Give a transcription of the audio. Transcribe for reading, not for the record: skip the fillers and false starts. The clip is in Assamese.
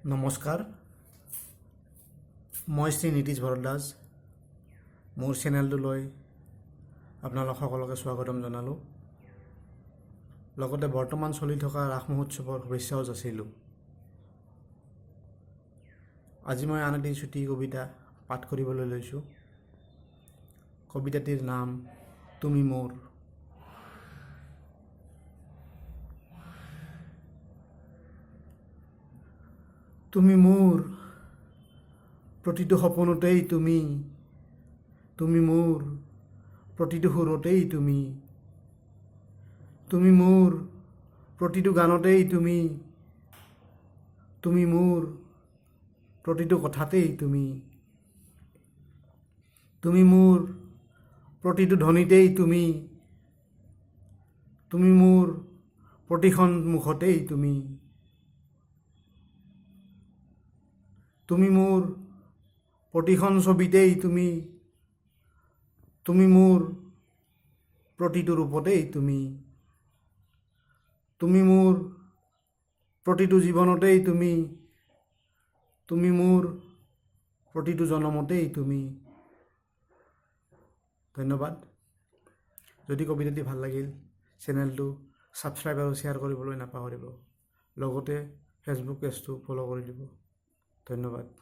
নমস্কাৰ, মই শ্ৰী নীতিশ ভৰদ্বাজ। মোৰ চেনেলটোলৈ আপোনালোক সকলোকে স্বাগতম জনালোঁ। লগতে বৰ্তমান চলি থকা ৰাস মহোৎসৱৰ শুভেচ্ছাও যাচিলোঁ। আজি মই আন এটি চুটি কবিতা পাঠ কৰিবলৈ লৈছোঁ। কবিতাটিৰ নাম তুমি মোৰ। তুমি মোৰ প্ৰতিটো সপোনতেই তুমি, তুমি মোৰ প্ৰতিটো সুৰতেই তুমি, তুমি মোৰ প্ৰতিটো গানতেই তুমি, তুমি মোৰ প্ৰতিটো কথাতেই তুমি, তুমি মোৰ প্ৰতিটো ধ্বনিতেই তুমি, তুমি মোৰ প্ৰতিখন মুখতেই তুমি, তুমি মোৰ প্ৰতিখন ছবিতেই তুমি, তুমি মোৰ প্ৰতিটো ৰূপতেই তুমি, তুমি মোৰ প্ৰতিটো জীৱনতেই তুমি, তুমি মোৰ প্ৰতিটো জনমতেই তুমি। ধন্যবাদ। যদি কবিতাটি ভাল লাগিল, চেনেলটো ছাবস্ক্ৰাইব আৰু শ্বেয়াৰ কৰিবলৈ নাপাহৰিব। লগতে ফেচবুক পেজটো ফ'ল' কৰি দিব। ধন্যবাদ।